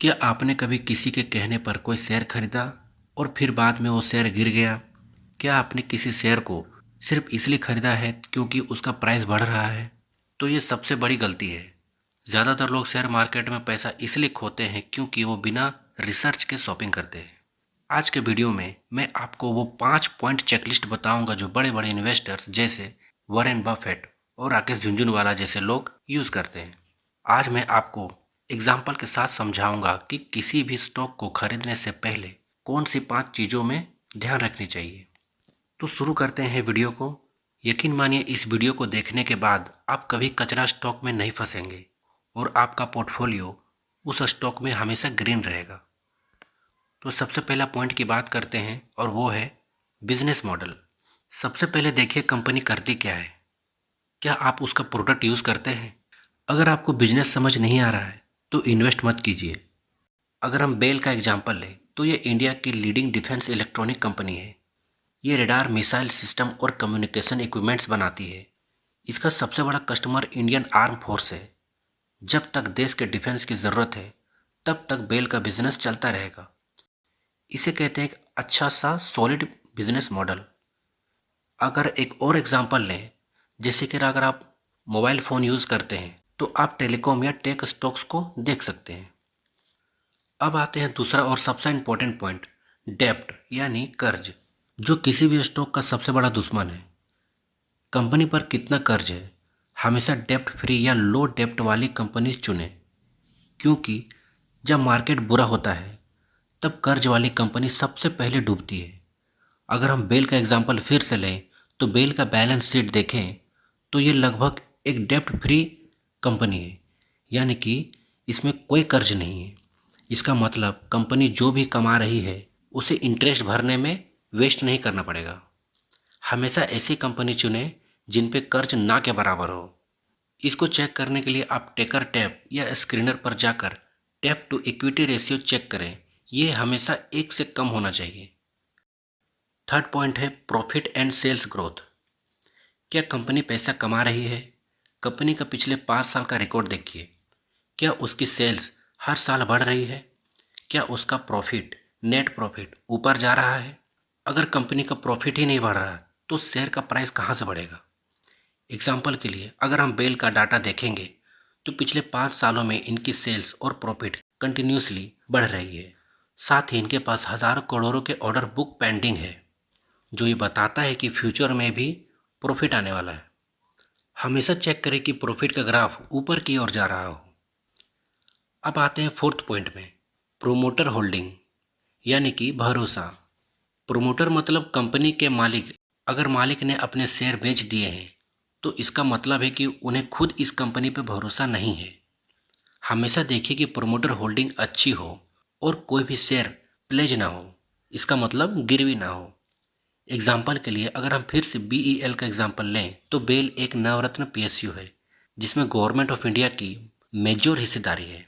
क्या आपने कभी किसी के कहने पर कोई शेयर खरीदा और फिर बाद में वो शेयर गिर गया? क्या आपने किसी शेयर को सिर्फ इसलिए खरीदा है क्योंकि उसका प्राइस बढ़ रहा है? तो ये सबसे बड़ी गलती है। ज़्यादातर लोग शेयर मार्केट में पैसा इसलिए खोते हैं क्योंकि वो बिना रिसर्च के शॉपिंग करते हैं। आज के वीडियो में मैं आपको वो 5 पॉइंट चेकलिस्ट बताऊंगा जो बड़े बड़े इन्वेस्टर्स जैसे वॉरेन बफेट और राकेश झुनझुनवाला जैसे लोग यूज़ करते हैं। आज मैं आपको एग्जाम्पल के साथ समझाऊंगा कि किसी भी स्टॉक को खरीदने से पहले कौन सी 5 चीज़ों में ध्यान रखनी चाहिए। तो शुरू करते हैं वीडियो को। यकीन मानिए इस वीडियो को देखने के बाद आप कभी कचरा स्टॉक में नहीं फंसेंगे और आपका पोर्टफोलियो उस स्टॉक में हमेशा ग्रीन रहेगा। तो सबसे पहला पॉइंट की बात करते हैं और वो है बिजनेस मॉडल। सबसे पहले देखिए कंपनी करती क्या है। क्या आप उसका प्रोडक्ट यूज़ करते हैं? अगर आपको बिजनेस समझ नहीं आ रहा है तो इन्वेस्ट मत कीजिए। अगर हम बेल का एग्जांपल लें तो ये इंडिया की लीडिंग डिफेंस इलेक्ट्रॉनिक कंपनी है। ये रडार, मिसाइल सिस्टम और कम्युनिकेशन इक्विपमेंट्स बनाती है। इसका सबसे बड़ा कस्टमर इंडियन आर्म फोर्स है। जब तक देश के डिफेंस की ज़रूरत है तब तक बेल का बिजनेस चलता रहेगा। इसे कहते हैं एक अच्छा सा सॉलिड बिजनेस मॉडल। अगर एक और एग्जांपल लें, जैसे कि अगर आप मोबाइल फ़ोन यूज़ करते हैं तो आप टेलीकॉम या टेक स्टॉक्स को देख सकते हैं। अब आते हैं दूसरा और सबसे इम्पोर्टेंट पॉइंट, डेप्ट यानी कर्ज, जो किसी भी स्टॉक का सबसे बड़ा दुश्मन है। कंपनी पर कितना कर्ज है? हमेशा डेप्ट फ्री या लो डेप्ट वाली कंपनी चुनें, क्योंकि जब मार्केट बुरा होता है तब कर्ज वाली कंपनी सबसे पहले डूबती है। अगर हम बेल का एग्जाम्पल फिर से लें तो बेल का बैलेंस शीट देखें तो ये लगभग एक डेप्ट फ्री कंपनी है, यानी कि इसमें कोई कर्ज नहीं है। इसका मतलब कंपनी जो भी कमा रही है उसे इंटरेस्ट भरने में वेस्ट नहीं करना पड़ेगा। हमेशा ऐसी कंपनी चुनें जिन पे कर्ज ना के बराबर हो। इसको चेक करने के लिए आप टेकर टैप या स्क्रीनर पर जाकर debt to equity ratio check करें। ये हमेशा 1 से कम होना चाहिए। थर्ड पॉइंट है प्रॉफिट एंड सेल्स ग्रोथ। क्या कंपनी पैसा कमा रही है? कंपनी का पिछले 5 साल का रिकॉर्ड देखिए। क्या उसकी सेल्स हर साल बढ़ रही है? क्या उसका प्रॉफिट, नेट प्रॉफिट ऊपर जा रहा है? अगर कंपनी का प्रॉफिट ही नहीं बढ़ रहा तो शेयर का प्राइस कहाँ से बढ़ेगा? एग्जाम्पल के लिए अगर हम बेल का डाटा देखेंगे तो पिछले 5 सालों में इनकी सेल्स और प्रॉफिट कंटिन्यूसली बढ़ रही है। साथ ही इनके पास हज़ारों करोड़ों के ऑर्डर बुक पेंडिंग है, जो ये बताता है कि फ्यूचर में भी प्रॉफिट आने वाला है। हमेशा चेक करें कि प्रॉफिट का ग्राफ ऊपर की ओर जा रहा हो। अब आते हैं फोर्थ पॉइंट में, प्रोमोटर होल्डिंग यानी कि भरोसा। प्रोमोटर मतलब कंपनी के मालिक। अगर मालिक ने अपने शेयर बेच दिए हैं तो इसका मतलब है कि उन्हें खुद इस कंपनी पर भरोसा नहीं है। हमेशा देखिए कि प्रोमोटर होल्डिंग अच्छी हो और कोई भी शेयर प्लेज ना हो, इसका मतलब गिरवी ना हो। एग्जाम्पल के लिए अगर हम फिर से BEL का एग्जाम्पल लें तो बेल एक नवरत्न PSU है जिसमें गवर्नमेंट ऑफ इंडिया की मेजर हिस्सेदारी है।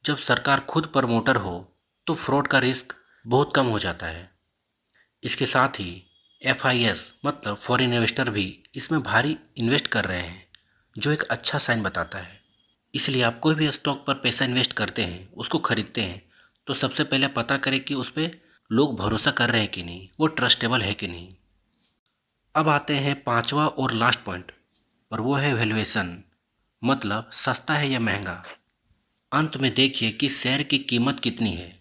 जब सरकार खुद प्रमोटर हो तो फ्रॉड का रिस्क बहुत कम हो जाता है। इसके साथ ही FIS मतलब फॉरेन इन्वेस्टर भी इसमें भारी इन्वेस्ट कर रहे हैं, जो एक अच्छा साइन बताता है। इसलिए आप कोई भी स्टॉक पर पैसा इन्वेस्ट करते हैं, उसको खरीदते हैं, तो सबसे पहले पता करें कि उस पर लोग भरोसा कर रहे हैं कि नहीं, वो ट्रस्टेबल है कि नहीं। अब आते हैं पांचवा और लास्ट पॉइंट, और वो है वैल्यूएशन, मतलब सस्ता है या महंगा। अंत में देखिए कि शेयर की कीमत कितनी है,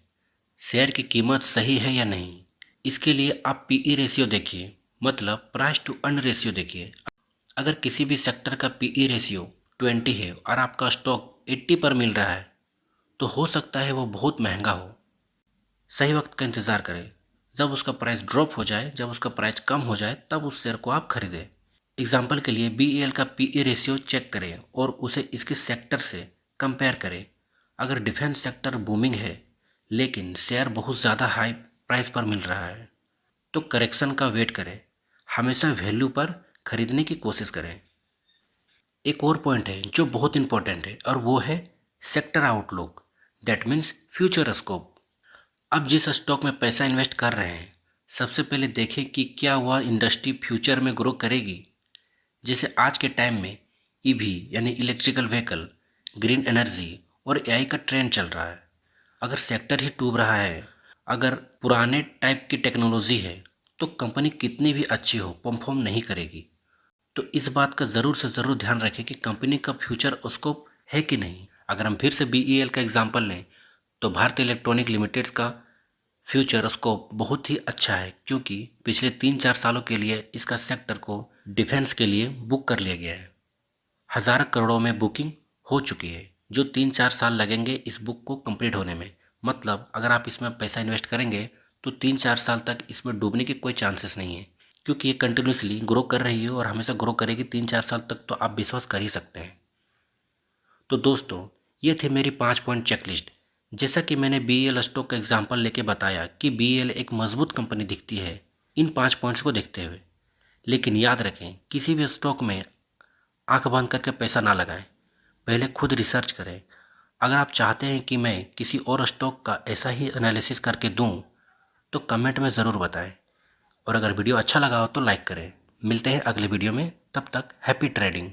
शेयर की कीमत सही है या नहीं। इसके लिए आप PE रेशियो देखिए, मतलब प्राइस टू अर्न रेशियो देखिए। अगर किसी भी सेक्टर का PE रेशियो 20 है और आपका स्टॉक 80 पर मिल रहा है तो हो सकता है वो बहुत महंगा हो। सही वक्त का इंतज़ार करें, जब उसका प्राइस ड्रॉप हो जाए, जब उसका प्राइस कम हो जाए तब उस शेयर को आप खरीदें। एग्जाम्पल के लिए BEL का PE रेशियो चेक करें और उसे इसके सेक्टर से कंपेयर करें। अगर डिफेंस सेक्टर बूमिंग है लेकिन शेयर बहुत ज़्यादा हाई प्राइस पर मिल रहा है तो करेक्शन का वेट करें। हमेशा वैल्यू पर खरीदने की कोशिश करें। एक और पॉइंट है जो बहुत इंपॉर्टेंट है और वो है sector outlook, that means future scope. अब जिस स्टॉक में पैसा इन्वेस्ट कर रहे हैं, सबसे पहले देखें कि क्या वह इंडस्ट्री फ्यूचर में ग्रो करेगी। जैसे आज के टाइम में EV यानी इलेक्ट्रिकल व्हीकल, ग्रीन एनर्जी और AI का ट्रेंड चल रहा है। अगर सेक्टर ही डूब रहा है, अगर पुराने टाइप की टेक्नोलॉजी है, तो कंपनी कितनी भी अच्छी हो परफॉर्म नहीं करेगी। तो इस बात का ज़रूर से ज़रूर ध्यान रखें कि कंपनी का फ्यूचर स्कोप है कि नहीं। अगर हम फिर से BEL का एग्जांपल लें तो भारतीय इलेक्ट्रॉनिक लिमिटेड्स का फ्यूचर स्कोप बहुत ही अच्छा है, क्योंकि पिछले 3-4 सालों के लिए इसका सेक्टर को डिफेंस के लिए बुक कर लिया गया है। हज़ार करोड़ों में बुकिंग हो चुकी है, जो 3-4 साल लगेंगे इस बुक को कंप्लीट होने में। मतलब अगर आप इसमें पैसा इन्वेस्ट करेंगे तो 3-4 साल तक इसमें डूबने के कोई चांसेस नहीं है, क्योंकि ये कंटिन्यूसली ग्रो कर रही है और हमेशा ग्रो करेगी। 3-4 साल तक तो आप विश्वास कर ही सकते हैं। तो दोस्तों, ये थे मेरी 5 पॉइंट चेकलिस्ट। जैसा कि मैंने BEL स्टॉक का एग्जाम्पल लेके बताया कि BEL एक मजबूत कंपनी दिखती है इन 5 पॉइंट्स को देखते हुए। लेकिन याद रखें, किसी भी स्टॉक में आंख बंद करके पैसा ना लगाएं, पहले खुद रिसर्च करें। अगर आप चाहते हैं कि मैं किसी और स्टॉक का ऐसा ही एनालिसिस करके दूं, तो कमेंट में ज़रूर बताएं। और अगर वीडियो अच्छा लगा हो तो लाइक करें। मिलते हैं अगले वीडियो में, तब तक हैप्पी ट्रेडिंग।